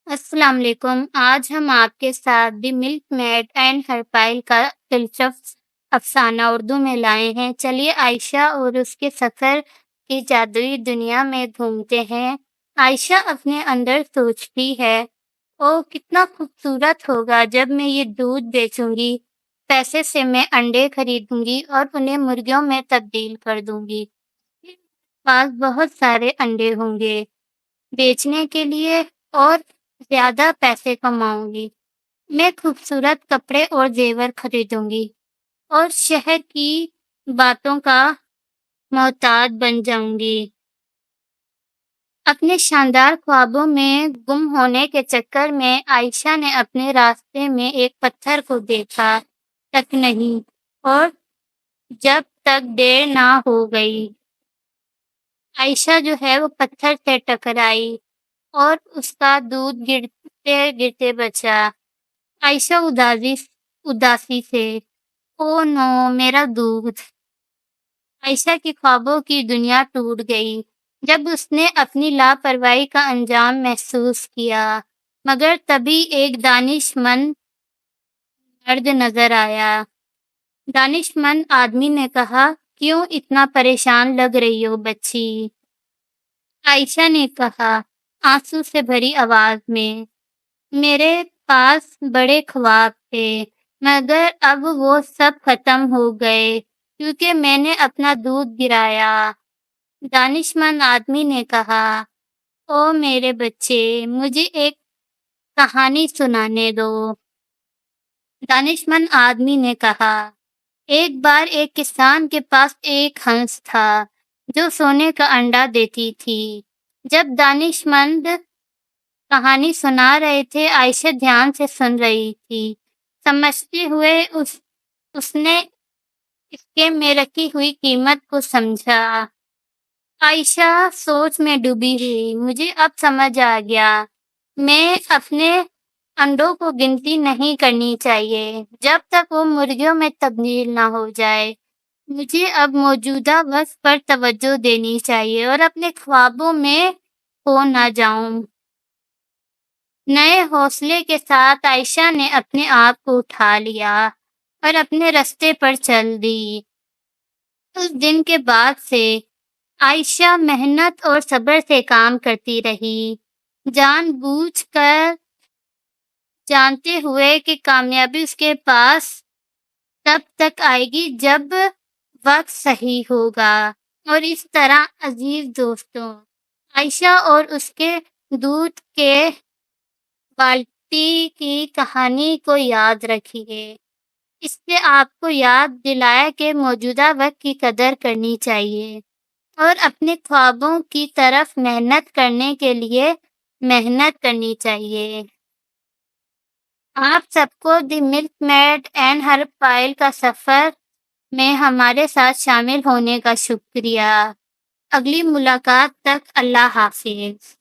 السلام علیکم۔ آج ہم آپ کے ساتھ دی ملک میڈ اینڈ ہر پائل کا دلچسپ افسانہ اردو میں لائے ہیں۔ چلیے عائشہ اور اس کے سفر کی جادوئی دنیا میں گھومتے ہیں۔ عائشہ اپنے اندر سوچتی ہے، اوہ کتنا خوبصورت ہوگا جب میں یہ دودھ بیچوں گی۔ پیسے سے میں انڈے خریدوں گی اور انہیں مرغیوں میں تبدیل کر دوں گی۔ میرے پاس بہت سارے انڈے ہوں گے بیچنے کے لیے اور زیادہ پیسے کماؤں گی۔ میں خوبصورت کپڑے اور زیور خریدوں گی اور شہر کی باتوں کا محتاج بن جاؤں گی۔ اپنے شاندار خوابوں میں گم ہونے کے چکر میں عائشہ نے اپنے راستے میں ایک پتھر کو دیکھا تک نہیں، اور جب تک دیر نہ ہو گئی عائشہ جو ہے وہ پتھر سے ٹکرائی اور اس کا دودھ گرتے گرتے بچا۔ عائشہ اداسی سے، او نو میرا دودھ۔ عائشہ کی خوابوں کی دنیا ٹوٹ گئی جب اس نے اپنی لاپرواہی کا انجام محسوس کیا، مگر تبھی ایک دانش مند مرد نظر آیا۔ دانش مند آدمی نے کہا، کیوں اتنا پریشان لگ رہی ہو بچی؟ عائشہ نے کہا آنسو سے بھری آواز میں، میرے پاس بڑے خواب تھے مگر اب وہ سب ختم ہو گئے کیونکہ میں نے اپنا دودھ گرایا۔ دانش مند آدمی نے کہا، او میرے بچے، مجھے ایک کہانی سنانے دو۔ دانش مند آدمی نے کہا، ایک بار ایک کسان کے پاس ایک ہنس تھا جو سونے کا انڈا دیتی تھی۔ جب دانش مند کہانی سنا رہے تھے، عائشہ دھیان سے سن رہی تھی۔ سمجھتے ہوئے اس نے اس کے میں رکھی ہوئی قیمت کو سمجھا۔ عائشہ سوچ میں ڈوبی ہوئی، مجھے اب سمجھ آ گیا، میں اپنے انڈوں کو گنتی نہیں کرنی چاہیے جب تک وہ مرغیوں میں تبدیل نہ ہو جائے۔ مجھے اب موجودہ وقت پر توجہ دینی چاہیے اور اپنے خوابوں میں کھو نہ جاؤں۔ نئے حوصلے کے ساتھ عائشہ نے اپنے آپ کو اٹھا لیا اور اپنے راستے پر چل دی۔ اس دن کے بعد سے عائشہ محنت اور صبر سے کام کرتی رہی، جان بوجھ کر جانتے ہوئے کہ کامیابی اس کے پاس تب تک آئے گی جب وقت صحیح ہوگا۔ اور اس طرح عزیز دوستوں، عائشہ اور اس کے دودھ کے بالٹی کی کہانی کو یاد رکھیے۔ اس سے آپ کو یاد دلایا کہ موجودہ وقت کی قدر کرنی چاہیے اور اپنے خوابوں کی طرف محنت کرنے کے لیے محنت کرنی چاہیے۔ آپ سب کو دی ملک میڈ اینڈ ہر پائل کا سفر میں ہمارے ساتھ شامل ہونے کا شکریہ۔ اگلی ملاقات تک اللہ حافظ۔